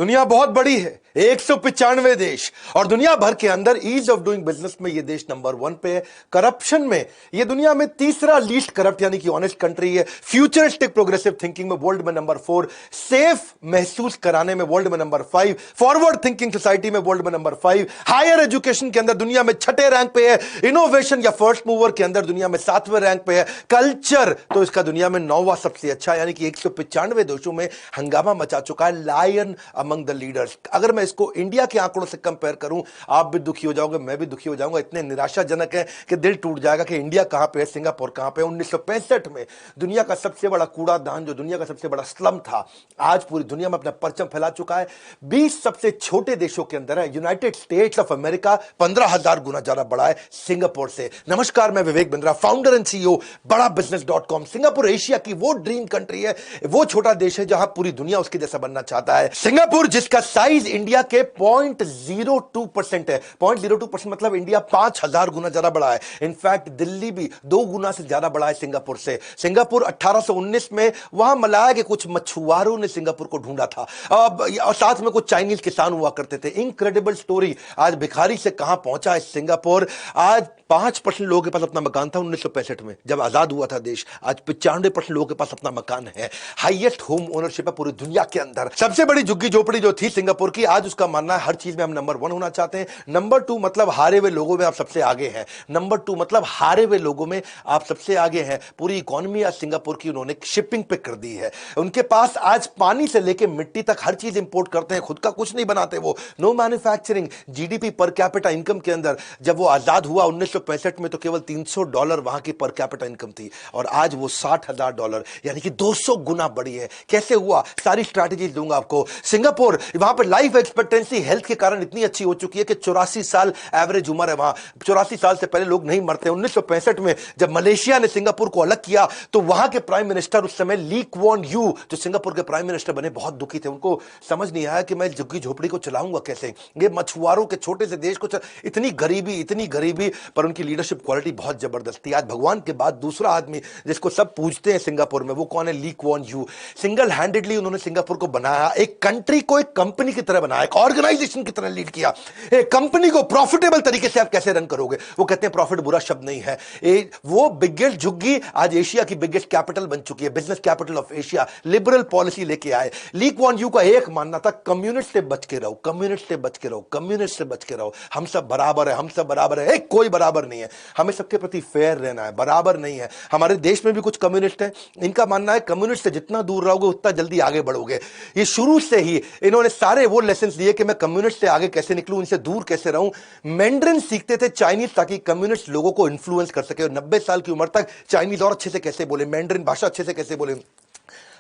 दुनिया बहुत बड़ी है, 195 देश, और दुनिया भर के अंदर ईज ऑफ डूइंग बिजनेस में ये देश नंबर 1 पे है। करप्शन में ये दुनिया में तीसरा लीस्ट करप्ट यानी कि ऑनेस्ट कंट्री है। फ्यूचरिस्टिक प्रोग्रेसिव थिंकिंग में वर्ल्ड में नंबर 4, सेफ महसूस कराने में वर्ल्ड में नंबर 5, फॉरवर्ड थिंकिंग सोसाइटी में वर्ल्ड में नंबर 5, हायर एजुकेशन के अंदर दुनिया में 6ठे रैंक पे है, इनोवेशन या फर्स्ट मूवर के अंदर दुनिया में 7वें रैंक पे है, कल्चर तो इसका दुनिया में 9वां सबसे अच्छा, यानी कि 195 देशों में हंगामा मचा चुका है, लायन अमंग द लीडर्स। अगर मैं इसको इंडिया के आंकड़ों से कंपेयर करूं, आप भी दुखी हो जाओगे, मैं भी दुखी हो जाऊंगा। इतने निराशाजनक है कि दिल टूट जाएगा कि इंडिया कहां पे है, सिंगापुर कहां पे है। 1965 में दुनिया का सबसे बड़ा कूड़ादान, जो दुनिया का सबसे बड़ा स्लम था, आज पूरी दुनिया में अपना परचम फैला चुका है। 20 सबसे छोटे देशों के अंदर है। यूनाइटेड स्टेट्स ऑफ अमेरिका 15,000 गुना ज्यादा बड़ा है सिंगापुर से। नमस्कार, मैं Vivek Bindra, founder and CEO बड़ा बिजनेस.com। सिंगापुर एशिया की वो ड्रीम कंट्री है, वो छोटा देश है जहां पूरी दुनिया उसके जैसा बनना चाहता है। सिंगापुर जिसका साइज इंडिया के 0.02% है। 0.02% मतलब इंडिया 5,000 गुना ज्यादा बड़ा है। इनफैक्ट दिल्ली भी 2 गुना से ज्यादा बड़ा है सिंगापुर से। सिंगापुर 1819 में वहां मलाया के कुछ मछुआरों ने सिंगापुर को ढूंढा था, और साथ में कुछ चाइनीज किसान हुआ करते थे। इनक्रेडिबल स्टोरी, आज भिखारी से कहां पहुंचा है सिंगापुर। आज 5% लोगों के पास अपना मकान था 1965 में जब आजाद हुआ था देश। आज 95% लोगों के पास अपना मकान है। हाईएस्ट होम ओनरशिप है पूरी दुनिया के अंदर। सबसे बड़ी झुग्गी झोपड़ी जो थी सिंगापुर की, आज उसका मानना है हर चीज में हम नंबर 1 होना चाहते हैं। नंबर 2 मतलब हारे हुए लोगों में आप सबसे आगे हैं। नंबर 2 मतलब हारे हुए लोगों में आप सबसे आगे हैं। पूरी इकोनॉमी आज सिंगापुर की उन्होंने शिपिंग पे कर दी है। उनके पास आज पानी से लेकर मिट्टी तक हर चीज इंपोर्ट करते हैं, खुद का कुछ नहीं बनाते वो। No manufacturing. GDP per capita income के अंदर जब वो आजाद हुआ 1965 में तो केवल $300 वहां की पर कैपिटा इनकम थी, और आज वो $60,000 यानी कि 200 गुना बढ़ी है। कैसे हुआ, सारी स्ट्रैटेजीज दूंगा आपको। सिंगापुर, वहां पर लाइफ एक्सपेक्टेंसी हेल्थ के कारण इतनी अच्छी हो चुकी है कि 84 साल एवरेज उम्र है वहां। 84 साल से पहले लोग नहीं मरते। 1965 में जब मलेशिया ने सिंगापुर को अलग किया तो वहां के प्राइम मिनिस्टर उस समय ली क्वान यू, जो सिंगापुर के प्राइम मिनिस्टर बने, बहुत दुखी थे। उनको समझ नहीं आया कि मैं झुग्गी झोपड़ी को चलाऊंगा कैसे, ये मछुआरों के छोटे से देश को इतनी गरीबी, पर उनकी लीडरशिप क्वालिटी बहुत जबरदस्त थी। आज भगवान के बाद दूसरा आदमी जिसको सब पूछते हैं सिंगापुर में, वो कौन है? Lee Kuan Yew. Single handedly उन्होंने सिंगापुर को बनाया, एक कंट्री को एक कंपनी की तरह बनाया, एक ऑर्गेनाइजेशन की तरह लीड किया। एक कंपनी को प्रॉफिटेबल तरीके से आप कैसे रन करोगे? वो कहते हैं प्रॉफिट बुरा शब्द नहीं है। वो बिगेस्ट झुग्गी आज एशिया की बिगेस्ट कैपिटल बन चुकी है, business capital of Asia. Liberal policy लेके आए। ली क्वान यू का एक मानना था, कम्युनिस्ट से बच के रहो, कम्युनिस्ट से बच के रहो, कम्युनिस्ट से बच के रहो। हम सब बराबर है, हम सब बराबर है। कोई बराबर नहीं है, हमें सबके प्रति फेयर रहना है, बराबर नहीं है। हमारे देश में भी कुछ कम्युनिस्ट हैं, इनका मानना है कम्युनिस्ट से जितना दूर रहोगे उतना जल्दी आगे बढ़ोगे। ये शुरू से ही इन्होंने सारे वो लेसन दिए कि मैं कम्युनिस्ट से आगे कैसे निकलूं, इनसे दूर कैसे रहूं। मैंड्रिन सीखते थे चाइनीज ताकि कम्युनिस्ट लोगों को इन्फ्लुएंस कर सके, और 90 साल की उम्र तक चाइनीज और अच्छे से कैसे बोले, मैंड्रिन भाषा अच्छे से कैसे बोले।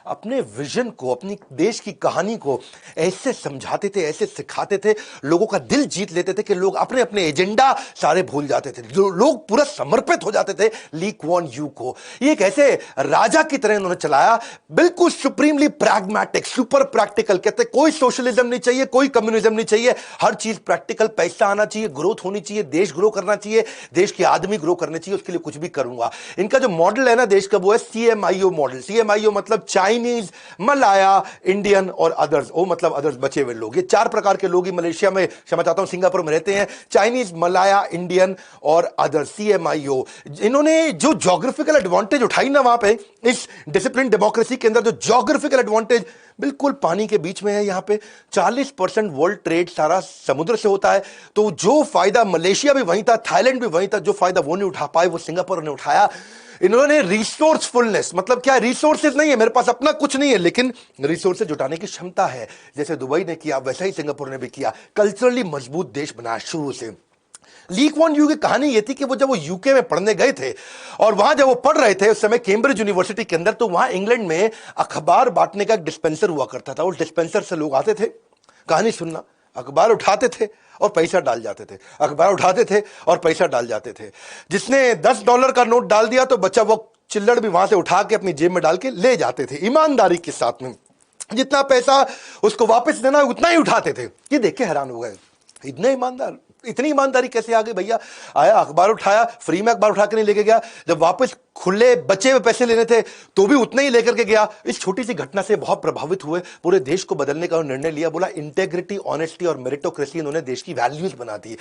अपने विजन को, अपनी देश की कहानी को ऐसे समझाते थे, ऐसे सिखाते थे, लोगों का दिल जीत लेते थे कि लोग अपने अपने एजेंडा सारे भूल जाते थे, लोग पूरा समर्पित हो जाते थे ली क्वान यू को। ये एक ऐसे राजा की तरह इन्होंने चलाया, बिल्कुल सुप्रीमली प्रैग्मेटिक, सुपर प्रैक्टिकल। कहते कोई सोशलिज्म नहीं चाहिए, कोई कम्युनिज्म नहीं चाहिए, हर चीज प्रैक्टिकल, पैसा आना चाहिए, ग्रोथ होनी चाहिए, देश ग्रो करना चाहिए, देश के आदमी ग्रो करने चाहिए, उसके लिए कुछ भी करूंगा। इनका जो मॉडल है ना देश का, वो है CMIO मॉडल। CMIO मतलब चाइनीज, मलाया, इंडियन और अदर्स। वो मतलब अदर्स, बचे हुए लोग। ये 4 प्रकार के लोग ही मलेशिया में, क्षमा चाहता हूं, सिंगापुर में रहते हैं। चाइनीज, मलाया, इंडियन और अदर्स, CMIO। इन्होंने जो ज्योग्राफिकल एडवांटेज उठाई ना वहां पे, इस डिसिप्लिन डेमोक्रेसी के अंदर जो ज्योग्राफिकल एडवांटेज, बिल्कुल पानी के बीच में है यहां पे। 40% वर्ल्ड ट्रेड सारा समुद्र से होता है, तो जो फायदा मलेशिया भी वहीं था, थाईलैंड भी वहीं था, जो फायदा वो नहीं उठा पाए वो सिंगापुर ने उठाया। इन्होंने रिसोर्सफुलनेस, मतलब क्या, रिसोर्सेज नहीं है, मेरे पास अपना कुछ नहीं है, लेकिन रिसोर्सेज जुटाने की क्षमता है। जैसे दुबई ने किया वैसा ही सिंगापुर ने भी किया। कल्चरली मजबूत देश बनाया शुरू से। ली क्वान यू की कहानी यह थी कि वो जब वो यूके में पढ़ने गए थे, और वहां जब वो पढ़ रहे थे उस समय कैम्ब्रिज यूनिवर्सिटी के अंदर, तो वहां इंग्लैंड में अखबार बांटने का एक डिस्पेंसर हुआ करता था। उस डिस्पेंसर से लोग आते थे कहानी सुनना, अखबार उठाते थे और पैसा डाल जाते थे, अखबार उठाते थे और पैसा डाल जाते थे। जिसने $10 का नोट डाल दिया तो बच्चा वो चिल्लड़ भी वहां से उठा के अपनी जेब में डाल के ले जाते थे, ईमानदारी के साथ में। जितना पैसा उसको वापस देना उतना ही उठाते थे। ये देख के हैरान हो गए, इतने ईमानदार। इतनी ईमानदारी कैसे आ गई भैया? आया, अखबार उठाया, फ्री में अखबार उठा के नहीं लेके गया, जब वापस खुले बचे हुए पैसे लेने थे तो भी उतने ही लेकर के गया। इस छोटी सी घटना से बहुत प्रभावित हुए, पूरे देश को बदलने का निर्णय लिया। बोला इंटेग्रिटी, ऑनेस्टी और मेरिटोक्रेसी इन्होंने देश की वैल्यूज बना दी।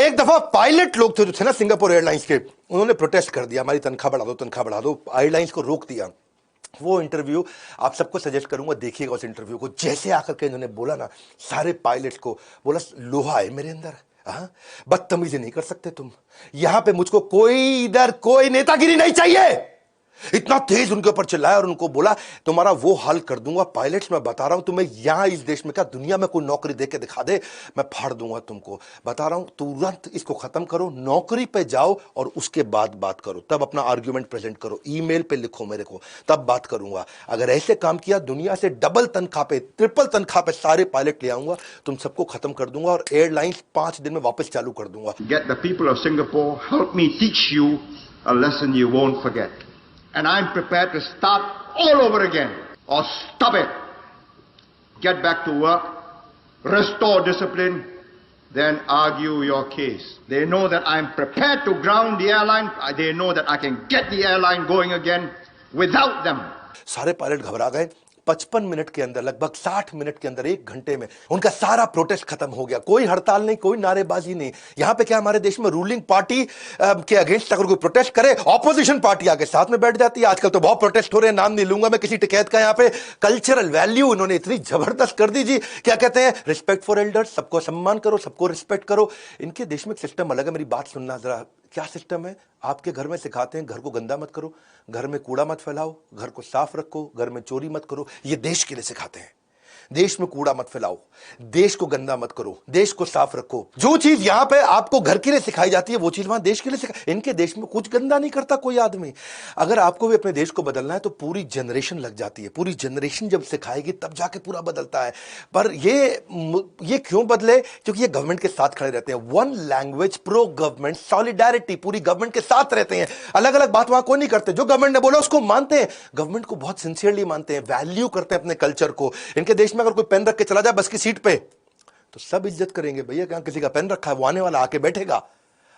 एक दफा पायलट लोग थे जो थे ना सिंगापुर एयरलाइंस के, उन्होंने प्रोटेस्ट कर दिया, हमारी तनख्वाह बढ़ा दो, तनख्वाह बढ़ा दो, एयरलाइंस को रोक दिया। वो इंटरव्यू आप सबको सजेस्ट करूंगा, देखिएगा उस इंटरव्यू को। जैसे आकर के इन्होंने बोला ना सारे पायलट्स को, बोला लोहा है मेरे अंदर, हाँ, बदतमीजी नहीं कर सकते तुम, यहां पे मुझको कोई इधर कोई नेतागिरी नहीं चाहिए। इतना तेज उनके ऊपर चिल्लाया और उनको बोला तुम्हारा वो हाल कर दूंगा पायलट्स, मैं बता रहा हूं तुम्हें, यहां इस देश में क्या दुनिया में कोई नौकरी दे के दिखा दे, मैं फाड़ दूंगा तुमको, बता रहा हूं तुरंत इसको खत्म करो, नौकरी पे जाओ और उसके बाद बात करो, तब अपना आर्ग्यूमेंट प्रेजेंट करो, ईमेल पे लिखो मेरे को, तब बात करूंगा। अगर ऐसे काम किया दुनिया से डबल तनख्वाह पे, ट्रिपल तनख्वाह पे सारे पायलट ले आऊंगा, तुम सबको खत्म कर दूंगा और एयरलाइंस 5 दिन में वापस चालू कर दूंगा। Get the people of Singapore, help me teach you a lesson you won't forget. And I'm prepared to start all over again or stop it. Get back to work, restore discipline, then argue your case. They know that I'm prepared to ground the airline. They know that I can get the airline going again without them. सारे pilot घबरा गए। 55 minute के अंदर, लगभग 60 minute के अंदर, 1 घंटे में उनका सारा प्रोटेस्ट खत्म हो गया। कोई हड़ताल नहीं, कोई नारेबाजी नहीं। यहां पे क्या हमारे देश में रूलिंग पार्टी के अगेंस्ट अगर कोई प्रोटेस्ट करे, ऑपोजिशन पार्टी आके साथ में बैठ जाती है। आजकल तो बहुत प्रोटेस्ट हो रहे हैं, नाम नहीं लूंगा मैं किसी टिकैत का। यहां पे कल्चरल वैल्यू इन्होंने इतनी जबरदस्त कर दी जी, क्या कहते हैं, रिस्पेक्ट फॉर एल्डर्स, सबको सम्मान करो, सबको रिस्पेक्ट करो। इनके देश में सिस्टम अलग है, मेरी बात सुनना जरा। क्या सिस्टम है? आपके घर में सिखाते हैं घर को गंदा मत करो, घर में कूड़ा मत फैलाओ, घर को साफ रखो, घर में चोरी मत करो। ये देश के लिए सिखाते हैं। देश में कूड़ा मत फैलाओ, देश को गंदा मत करो, देश को साफ रखो। जो चीज यहां पे आपको घर के लिए सिखाई जाती है वो चीज वहां देश के लिए सिखाई। इनके देश में कुछ गंदा नहीं करता कोई आदमी। अगर आपको भी अपने देश को बदलना है तो पूरी जनरेशन लग जाती है, पूरी जनरेशन जब सिखाएगी तब जाके पूरा बदलता है। पर ये क्यों बदले? क्योंकि ये गवर्नमेंट के साथ खड़े रहते हैं। One language, pro government, solidarity, पूरी गवर्नमेंट के साथ रहते हैं। अलग अलग बात वहां कोई नहीं करते, जो गवर्नमेंट ने बोला उसको मानते हैं, गवर्नमेंट को बहुत सिंसियरली मानते हैं, वैल्यू करते हैं अपने कल्चर को। इनके देश में अगर कोई पेन रख के चला जाए बस की सीट पे तो सब इज्जत करेंगे, भैया क्या किसी का पेन रखा है, वो आने वाला आके बैठेगा।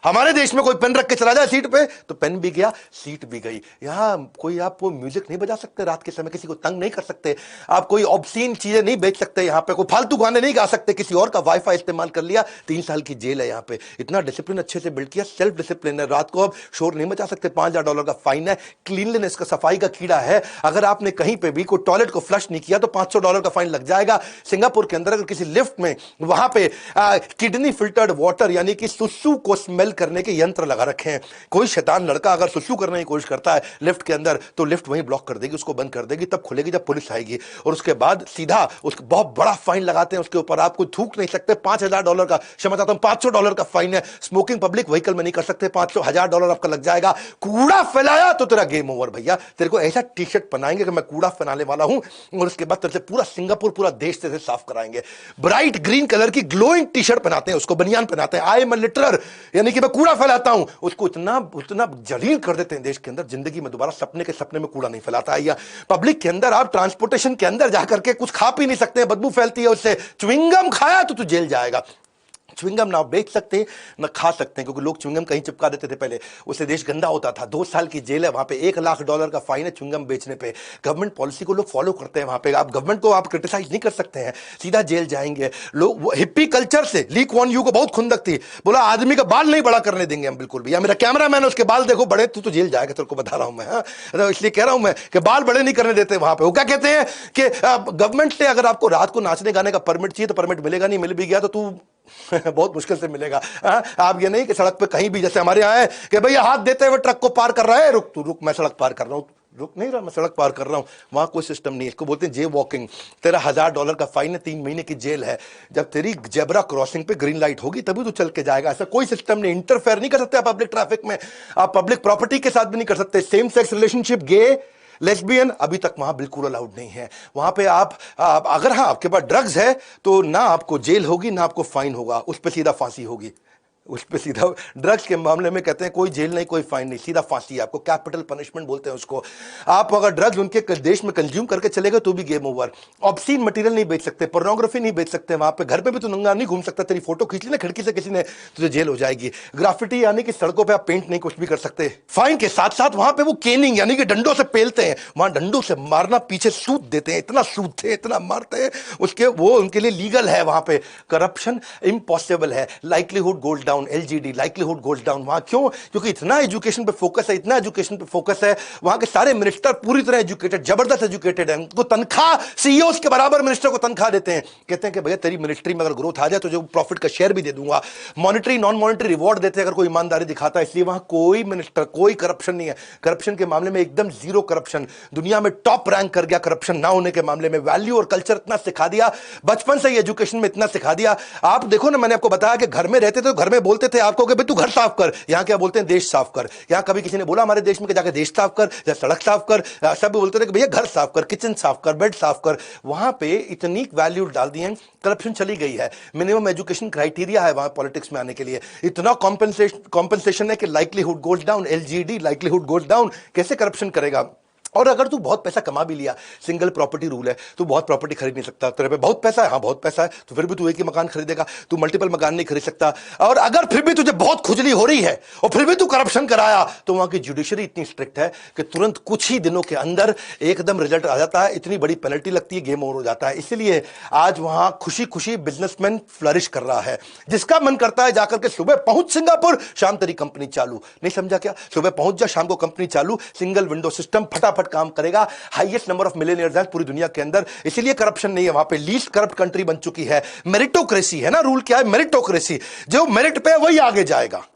हमारे देश में कोई पेन रख के चला जाए सीट पे तो पेन भी गया, सीट भी गई। यहां कोई आप म्यूजिक नहीं बजा सकते रात के समय, किसी को तंग नहीं कर सकते, आप कोई ऑब्सीन चीजें नहीं बेच सकते, यहां पे कोई फालतू गाने नहीं गा सकते, किसी और का वाईफाई इस्तेमाल कर लिया 3 साल की जेल है। यहां पे इतना डिसिप्लिन अच्छे से बिल्ड किया, सेल्फ डिसिप्लिन है। रात को आप शोर नहीं मचा सकते, $5000 का फाइन है। क्लीनलीनेस का, सफाई का कीड़ा है। अगर आपने कहीं पे भी कोई टॉयलेट को फ्लश नहीं किया तो $500 का फाइन लग जाएगा। सिंगापुर के अंदर अगर किसी लिफ्ट में वहां पे किडनी फिल्टर्ड वाटर यानी कि सुसु को स्मेल करने के यंत्र लगा रखे हैं। कोई शैतान लड़का अगर सुसु करने की कोशिश करता है लिफ्ट के अंदर तो लिफ्ट वहीं ब्लॉक कर देगी, उसको बंद कर देगी, तब खुलेगी जब पुलिस आएगी। और उसके बाद सीधा उसको बहुत बड़ा फाइन लगाते हैं उसके ऊपर, आप कोई थूक नहीं सकते। $5000 का, क्षमा चाहता हूं, $500 का फाइन है। स्मोकिंग पब्लिक व्हीकल में नहीं कर सकते, $500,000 आपका लग जाएगा। कूड़ा फैलाया तो तेरा गेम ओवर भैया। तेरे को ऐसा टी शर्ट पहनाएंगे कि मैं कूड़ा फैलाने वाला हूं, और उसके बाद तेरे से पूरा सिंगापुर, पूरा देश से साफ कराएंगे। ब्राइट ग्रीन कलर की ग्लोइंग टी शर्ट पहनाते हैं, उसको बनियान पहनाते हैं, आई एम अ लिटरर, यानी कि मैं कूड़ा फैलाता हूं। उसको उतना जलील कर देते हैं देश के अंदर, जिंदगी में दोबारा सपने में कूड़ा नहीं फैलाता है। या पब्लिक के अंदर आप ट्रांसपोर्टेशन के अंदर जाकर के कुछ खा पी नहीं सकते हैं, बदबू फैलती है उससे। च्युइंगम खाया तो तू जेल जाएगा। च्युइंगम ना बेच सकते ना खा सकते हैं, क्योंकि लोग च्युइंगम कहीं चिपका देते थे पहले, उससे देश गंदा होता था। 2 साल की जेल है वहां पे, $1,00,000 का फाइन है च्युइंगम बेचने पे। गवर्नमेंट पॉलिसी को लोग फॉलो करते हैं वहां पे, आप गवर्नमेंट को आप क्रिटिसाइज नहीं कर सकते हैं, सीधा जेल जाएंगे लोग। हिप्पी कल्चर से ली कुआन यू को बहुत खुंदक थी, बोला आदमी का बाल नहीं बड़ा करने देंगे हम बिल्कुल भी। या मेरा कैमरा मैन उसके बाल देखो बड़े, तू तो जेल जाएगा, तेरे को बता रहा हूं मैं। तो इसलिए कह रहा हूं मैं कि बाल बड़े नहीं करने देते वहां पे। वो क्या कहते हैं कि गवर्नमेंट से अगर आपको रात को नाचने गाने का परमिट चाहिए तो परमिट मिलेगा, नहीं मिल भी गया तो तू बहुत मुश्किल से मिलेगा। आप ये नहीं कि सड़क पे कहीं भी, जैसे हमारे यहाँ है कि भैया हाथ देते हुए ट्रक को पार कर रहा है, रुक तू रुक, मैं सड़क पार कर रहा हूं, रुक नहीं रहा, मैं सड़क पार कर रहा हूं। वहां कोई सिस्टम नहीं है, इसको बोलते हैं जे वॉकिंग। तेरा $1000 का फाइन है, 3 महीने की जेल है। जब तेरी जेब्रा क्रॉसिंग पे ग्रीन लाइट होगी तभी तू चल के जाएगा। ऐसा कोई सिस्टम नहीं, इंटरफेयर नहीं कर सकते आप पब्लिक ट्रैफिक में, आप पब्लिक प्रॉपर्टी के साथ भी नहीं कर सकते। सेम सेक्स रिलेशनशिप, गे, लेस्बियन अभी तक वहां बिल्कुल अलाउड नहीं है। वहां पे आप अगर हाँ आपके पास ड्रग्स है तो ना आपको जेल होगी ना आपको फाइन होगा, उस पर सीधा फांसी होगी। उस पे सीधा ड्रग्स के मामले में कहते हैं कोई जेल नहीं, कोई फाइन नहीं, सीधा फांसी है, आपको कैपिटल पनिशमेंट बोलते हैं उसको। आप अगर ड्रग्स उनके देश में कंज्यूम करके चले गए तो भी गेम ओवर। ऑब्सीन मटेरियल नहीं बेच सकते, पोर्नोग्राफी नहीं बेच सकते, वहां पे घर पे भी तो नंगा नहीं घूम सकता, तेरी फोटो खींच ली ना खिड़की से किसी ने, तुझे जेल हो जाएगी। ग्राफिटी यानी कि सड़कों पे आप पेंट नहीं कुछ भी कर सकते। फाइन के साथ साथ वहां पे वो केनिंग यानी कि डंडों से पेलते हैं, वहां डंडों से मारना, पीछे सूद देते हैं, इतना सूदते हैं, इतना मारते हैं, उसके वो उनके लिए लीगल है वहां पे। करप्शन इम्पॉसिबल है, likelihood gold down, LGD likelihood gold down. वहां क्यों? क्योंकि इतना एजुकेशन पे फोकस है, इतना एजुकेशन पे फोकस है, वहां के सारे मिनिस्टर पूरी तरह एजुकेटेड, जबरदस्त एजुकेटेड है, उनको तनख्वाह सीईओ के बराबर मिनिस्टर को तनख्वाह देते हैं। कहते हैं कि भैया तेरी मिनिस्ट्री में अगर ग्रोथ आ जाए तो जो प्रॉफिट का शेयर भी दे दूंगा। मॉनिटरी नॉन मॉनिटरी रिवॉर्ड देते हैं अगर कोई ईमानदारी दिखाता है, इसलिए वहां कोई मिनिस्टर, कोई करप्शन नहीं है। करप्शन के मामले में एकदम जीरो करप्शन, दुनिया में टॉप रैंक कर गया करप्शन ना होने के मामले में। वैल्यू और कल्चर इतना सिखा दिया, बचपन से ही एजुकेशन में इतना सिखा दिया। आप देखो ना, मैंने आपको बताया कि घर में रहते थे तो घर में बोलते थे आपको कि भाई तू घर साफ कर, यहां क्या बोलते हैं देश साफ कर। यहां कभी किसी ने बोला हमारे देश में कि जाके देश साफ कर या सड़क साफ कर, सब बोलते थे कि भैया घर साफ कर, किचन साफ कर, बेड साफ कर। वहां पे इतनी वैल्यू डाल दी है, करप्शन चली गई है। मिनिमम एजुकेशन क्राइटेरिया है वहां पॉलिटिक्स में आने के लिए, इतना कॉम्पेंसेशन है कि likelihood goes down, LGD likelihood goes down. कैसे करप्शन करेगा? और अगर तू बहुत पैसा कमा भी लिया, सिंगल प्रॉपर्टी रूल है, तू बहुत प्रॉपर्टी खरीद नहीं सकता। तेरे पे बहुत पैसा है, हाँ बहुत पैसा है, तो फिर भी तू एक ही मकान खरीदेगा, तू मल्टीपल मकान नहीं खरीद सकता। और अगर फिर भी तुझे बहुत खुजली हो रही है और फिर भी तू करप्शन कराया, तो वहां की जुडिशरी इतनी स्ट्रिक्ट है कि तुरंत कुछ ही दिनों के अंदर एकदम रिजल्ट आ जाता है, इतनी बड़ी पेनल्टी लगती है, गेम ओवर हो जाता है। इसलिए आज वहां खुशी खुशी बिजनेसमैन फ्लरिश कर रहा है। जिसका मन करता है जाकर के सुबह पहुंच सिंगापुर, शाम तेरी कंपनी चालू। नहीं समझा क्या? सुबह पहुंच जा, शाम को कंपनी चालू, सिंगल विंडो सिस्टम, फटाफट काम करेगा। हाईएस्ट नंबर ऑफ मिलियनियर्स हैं पूरी दुनिया के अंदर, इसलिए करप्शन नहीं है वहां पे। लीस्ट करप्ट कंट्री बन चुकी है। मेरिटोक्रेसी है ना, रूल क्या है? मेरिटोक्रेसी। जो मेरिट पे है वही आगे जाएगा।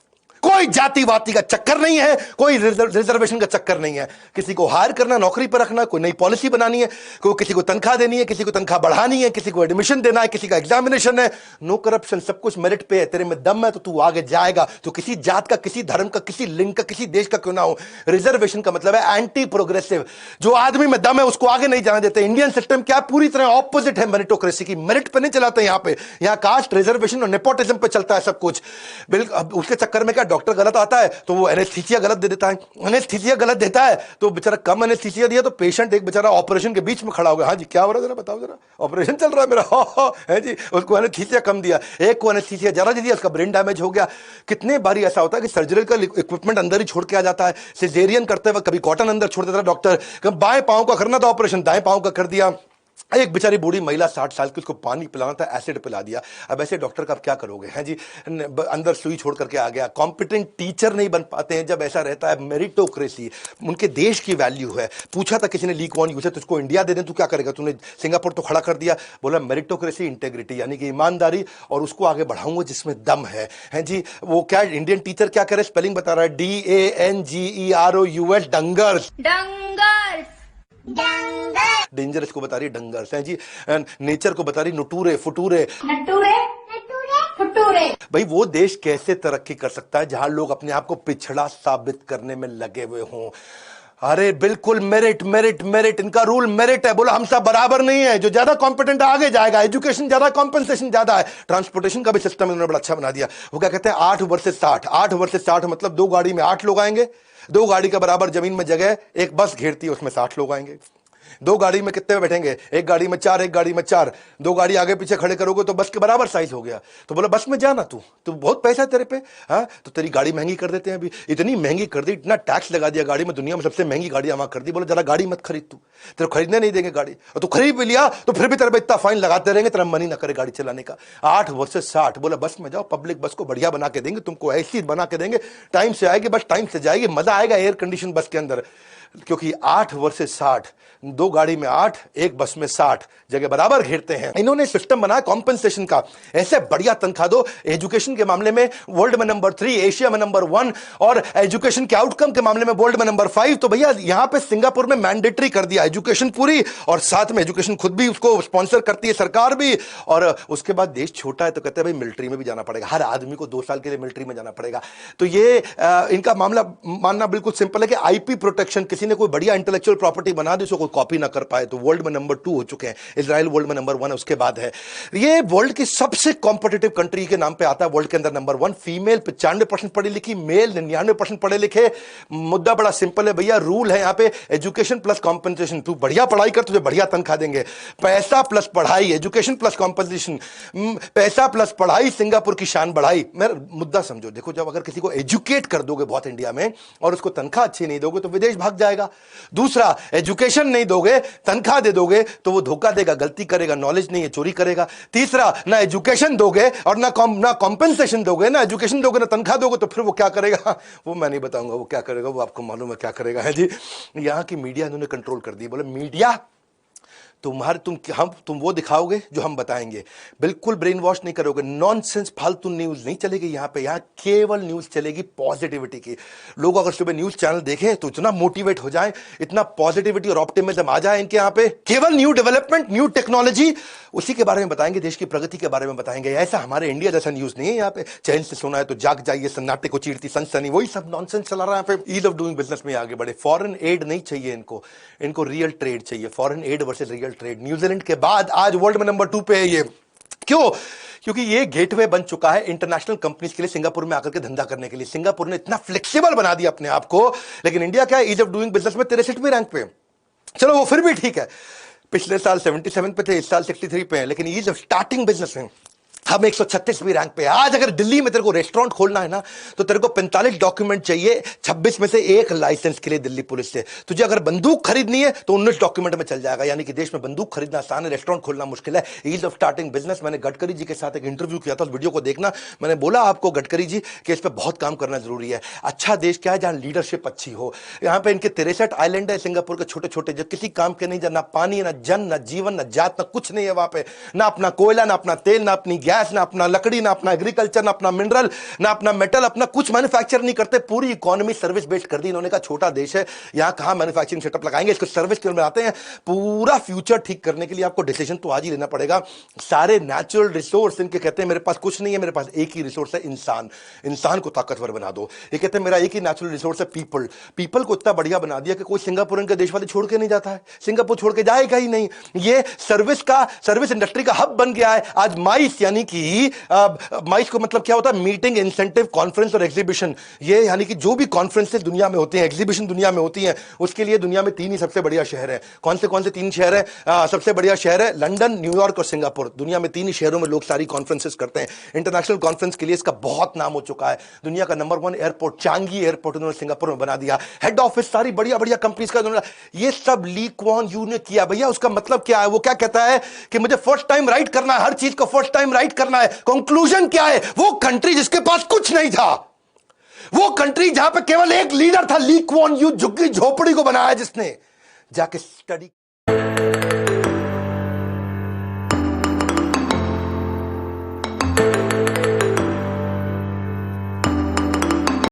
कोई जाति वाति का चक्कर नहीं है, कोई रिजर्वेशन का चक्कर नहीं है। किसी को हायर करना, नौकरी पर रखना, कोई नई पॉलिसी बनानी है, कोई किसी को तनख्वाह देनी है, किसी को तनख्वाह बढ़ानी है, किसी को एडमिशन देना है, किसी का एग्जामिनेशन है। नो करप्शन, सब कुछ मेरिट पे है। तेरे में दम है तो तू आगे जाएगा। तो किसी जात का, किसी धर्म का, किसी लिंग का, किसी देश का क्यों ना हो। रिजर्वेशन का मतलब है एंटी प्रोग्रेसिव, जो आदमी में दम है उसको आगे नहीं जाने देते। इंडियन सिस्टम क्या पूरी तरह ऑपोजिट है मेरिटोक्रेसी की। मेरिट पे नहीं चलाते यहाँ पे, यहाँ कास्ट, रिजर्वेशन और नेपोटिज्म पे चलता है सब कुछ। बिल्कुल उसके चक्कर में क्या, डॉक्टर गलत आता है तो वो एनेस्थीसिया गलत दे देता है, एनेस्थीसिया गलत देता है तो बेचारा कम एनेस्थीसिया दिया तो पेशेंट एक बेचारा ऑपरेशन के बीच में खड़ा हो गया। हाँ जी क्या हो रहा है जरा बताओ, जरा ऑपरेशन चल रहा है मेरा, हो है जी। उसको एनेस्थीसिया कम दिया, एक को एनेस्थीसिया ज्यादा दे दिया, उसका ब्रेन डैमेज हो गया। कितने बारी ऐसा होता है कि सर्जिकल इक्विपमेंट अंदर ही छोड़ के आ जाता है। सिजेरियन करते वक्त कभी कॉटन अंदर छोड़ देता है डॉक्टर, कभी बाएं पांव का करना था ऑपरेशन, दाएं पांव का कर दिया। एक बेचारी बूढ़ी महिला 60 साल की, उसको पानी पिलाना था, एसिड पिला दिया। अब ऐसे डॉक्टर का आप क्या करोगे हैं जी? अंदर सुई छोड़ करके आ गया। कॉम्पिटेंट टीचर नहीं बन पाते हैं जब ऐसा रहता है। मेरिटोक्रेसी उनके देश की वैल्यू है। पूछा था किसी ने ली कौन यूज है, तुझको इंडिया दे दें तू क्या करेगा? तूने सिंगापुर तो खड़ा कर दिया। बोला मेरिटोक्रेसी, इंटेग्रिटी यानी कि ईमानदारी, और उसको आगे बढ़ाऊंगा जिसमें दम है जी। वो क्या इंडियन टीचर क्या करे, स्पेलिंग बता रहा है, DANGEROUS, डंगर्स। डेंजरस को बता रही डंगर्स हैं जी। नेचर को बता रही नुटूरे फुटूरे। भाई वो देश कैसे तरक्की कर सकता है जहां लोग अपने आप को पिछड़ा साबित करने में लगे हुए हों? अरे बिल्कुल मेरिट मेरिट मेरिट, इनका रूल मेरिट है। बोला हम सब बराबर नहीं है, जो ज्यादा कॉम्पिटेंट आगे जाएगा, एजुकेशन ज्यादा, कॉम्पेंसेशन ज्यादा है। ट्रांसपोर्टेशन का भी सिस्टम इन्होंने बड़ा अच्छा बना दिया। वो क्या कहते हैं 8 वर्सेस 60, 8 वर्सेस 60 मतलब 2 गाड़ी में 8 लोग आएंगे, 2 गाड़ी का बराबर जमीन में जगह एक बस घेरती है, उसमें 60 लोग आएंगे। 2 गाड़ी में कितने बैठेंगे? एक गाड़ी में 4, एक गाड़ी में 4, 2 गाड़ी आगे पीछे खड़े करोगे तो बस के बराबर साइज हो गया। तो बोला बस में जाना, तू बहुत पैसा है तेरे पे, हाँ तो तेरी गाड़ी महंगी कर देते हैं। अभी इतनी महंगी कर दी, इतना टैक्स लगा दिया गाड़ी में, दुनिया में सबसे महंगी गाड़ियां वहां कर दी। बोला जरा गाड़ी मत खरीद, तू तेरे खरीदने नहीं देंगे गाड़ी, और तू खरीद भी लिया तो फिर भी तेरे पे इतना फाइन लगाते रहेंगे, तेरा मन ही ना करे गाड़ी चलाने का। 8 वर्सेस 60। बोला बस में जाओ, पब्लिक बस को बढ़िया बना के देंगे, तुमको ऐसी बना के देंगे, टाइम से आएगी बस, टाइम से जाएगी, मजा आएगा एयर कंडीशन बस के अंदर। क्योंकि 8 वर्सेस 60, 2 गाड़ी में 8, एक बस में 60, जगह बराबर घेरते हैं। इन्होंने सिस्टम बनाया कॉम्पेंसेशन का, ऐसे बढ़िया तनख्वाह दो। एजुकेशन के मामले में वर्ल्ड में नंबर 3, एशिया में नंबर 1, और एजुकेशन के आउटकम के मामले में वर्ल्ड में नंबर 5। तो भैया यहां पे सिंगापुर में मैंडेटरी कर दिया एजुकेशन पूरी, और साथ में एजुकेशन खुद भी उसको स्पॉन्सर करती है सरकार भी। और उसके बाद देश छोटा है तो कहते हैं भाई मिलिट्री में भी जाना पड़ेगा, हर आदमी को 2 साल के लिए मिलिट्री में जाना पड़ेगा। तो ये इनका मामला मानना बिल्कुल सिंपल है कि आईपी प्रोटेक्शन, किसी किसी ने कोई बढ़िया इंटेलेक्चुअल प्रॉपर्टी बना दी, उसको कोई कॉपी ना कर पाए, तो वर्ल्ड में नंबर 2 हो चुके हैं। इजराइल वर्ल्ड में नंबर 1 है, उसके बाद है ये वर्ल्ड की सबसे कॉम्पिटिटिव कंट्री के नाम पे आता है वर्ल्ड के अंदर नंबर 1। फीमेल 95% पढ़ी लिखी, मेल 99% पढ़े लिखे। मुद्दा बड़ा सिंपल है भैया, रूल है यहां पे एजुकेशन प्लस कॉम्पनसेशन। तू बढ़िया पढ़ाई कर, तुझे बढ़िया तनख्वाह देंगे। पैसा प्लस पढ़ाई, एजुकेशन प्लस कॉम्पनसेशन, पैसा प्लस पढ़ाई, सिंगापुर की शान बढ़ाई। मेरा मुद्दा समझो, देखो जब अगर किसी को एजुकेट कर दोगे बहुत इंडिया में और उसको तनख्वाह अच्छी नहीं दोगे तो विदेश भाग जाएगा। दूसरा, एजुकेशन नहीं दोगे, तनख्वाह दे दोगे तो वो धोखा देगा, गलती करेगा, नॉलेज नहीं है चोरी करेगा। तीसरा, ना एजुकेशन दोगे और ना कॉम्पेंसेशन दोगे, ना एजुकेशन दोगे ना तनख्वाह दोगे तो फिर वो क्या करेगा वो मैं नहीं बताऊंगा वो क्या करेगा, वो आपको मालूम है क्या करेगा। है जी, यहां की मीडिया इन्होंने कंट्रोल कर दी। बोले मीडिया तुम वो दिखाओगे जो हम बताएंगे, बिल्कुल ब्रेन वॉश नहीं करोगे। नॉनसेंस फालतू न्यूज नहीं चलेगी यहां पे, यहां केवल न्यूज चलेगी पॉजिटिविटी की। लोग अगर सुबह न्यूज चैनल देखें तो इतना मोटिवेट हो जाए, इतना पॉजिटिविटी और ऑप्टिमिज्म आ जाए इनके यहां पे। केवल न्यू डेवलपमेंट, न्यू टेक्नोलॉजी, उसी के बारे में बताएंगे, देश की प्रगति के बारे में बताएंगे। ऐसा हमारे इंडिया जैसा न्यूज नहीं है यहां पे, चैन से सोना है तो जाग जाइए, सन्नाटे को चीरती सनसनी, वही सब नॉनसेंस चला रहा है यहां पे। ईज ऑफ डूइंग बिजनेस में आगे बढ़े। फॉरेन एड नहीं चाहिए इनको रियल ट्रेड चाहिए। Foreign add versus real trade. New Zealand के बाद आज वर्ल्ड में नंबर 2 पे है ये। क्यों? क्योंकि ये गेटवे बन चुका है इंटरनेशनल कंपनीज के लिए सिंगापुर में आकर के धंधा करने के लिए। सिंगापुर ने इतना फ्लेक्सिबल बना दिया अपने आप को। लेकिन इंडिया क्या है, ईज ऑफ डूइंग बिजनेस में 63वें रैंक पे। चलो वो फिर भी ठीक है, पिछले साल 77 पे थे, इस साल 63 पे है। लेकिन ईज ऑफ स्टार्टिंग बिजनेस में हम 136वीं रैंक पे। आज अगर दिल्ली में तेरे को रेस्टोरेंट खोलना है ना तो तेरे को 45 डॉक्यूमेंट चाहिए, 26 में से एक लाइसेंस के लिए दिल्ली पुलिस से। तुझे अगर बंदूक खरीदनी है तो 19 डॉक्यूमेंट में चल जाएगा। यानी कि देश में बंदूक खरीदना आसान है, रेस्टोरेंट खोलना मुश्किल है। Ease of starting business. मैंने गडकरी जी के साथ एक इंटरव्यू किया था, उस वीडियो को देखना। मैंने बोला आपको गडकरी जी कि इस पर बहुत काम करना जरूरी है। अच्छा देश क्या है जहां लीडरशिप अच्छी हो। यहां पे इनके 63 आइलैंड है सिंगापुर के छोटे छोटे, जो किसी काम के नहीं, ना पानी, ना जन, ना जीवन, ना जात, ना कुछ नहीं है वहां पे। ना अपना कोयला, ना अपना तेल, ना अपनी गैस, ना अपना लकड़ी, ना अपना एग्रीकल्चर, ना अपना मिनरल, ना अपना मेटल, अपना कुछ मैन्युफैक्चर नहीं करते। पूरी इकोनॉमी सर्विस बेस्ड कर दी इन्होंने। कहा छोटा देश है, यहां कहां मैन्युफैक्चरिंग सेटअप लगाएंगे, इसको सर्विस के बनाते हैं। पूरा फ्यूचर ठीक करने के लिए आपको डिसीजन तो आज ही लेना पड़ेगा। सारे नेचुरल रिसोर्स इनके कहते हैं मेरे पास कुछ नहीं है, मेरे पास एक ही रिसोर्स है, इंसान। इंसान को ताकतवर बना दो। ये कहते हैं मेरा एक ही नेचुरल रिसोर्स है, पीपल। पीपल को इतना बढ़िया बना दिया कि कोई सिंगापुर के देश वाले छोड़ के नहीं जाता है, सिंगापुर छोड़ के जाएगा ही नहीं। ये सर्विस इंडस्ट्री का हब बन गया है आज। माइस यानी कि माइस को मतलब क्या होता है, मीटिंग, इंसेंटिव, कॉन्फ्रेंस और एग्जीबिशन। ये यानी कि जो भी कॉन्फ्रेंसेस दुनिया में होती हैं, एग्जीबिशन दुनिया में होती हैं, उसके लिए दुनिया में 3 ही सबसे बढ़िया शहर है। कौन से 3 शहर है? सबसे बढ़िया शहर है लंदन, न्यूयॉर्क और सिंगापुर। दुनिया में 3 ही शहरों में लोग सारी कॉन्फ्रेंसेस करते हैं। इंटरनेशनल कॉन्फ्रेंस के लिए इसका बहुत नाम हो चुका है। दुनिया का नंबर 1 एयरपोर्ट, चांगी एयरपोर्ट उन्होंने सिंगापुर में बना दिया। हेड ऑफिस सारी बढ़िया बढ़िया कंपनीज का उन्होंने, ये सब ली क्वान यू ने किया। भैया उसका मतलब क्या है? वो क्या कहता है कि मुझे फर्स्ट टाइम राइट करना है, हर चीज को फर्स्ट टाइम राइट करना है। कंक्लूजन क्या है? वो कंट्री जिसके पास कुछ नहीं था, वो कंट्री जहां पे केवल एक लीडर था, ली क्वान यू, झुग्गी झोपड़ी को बनाया जिसने, जाके स्टडी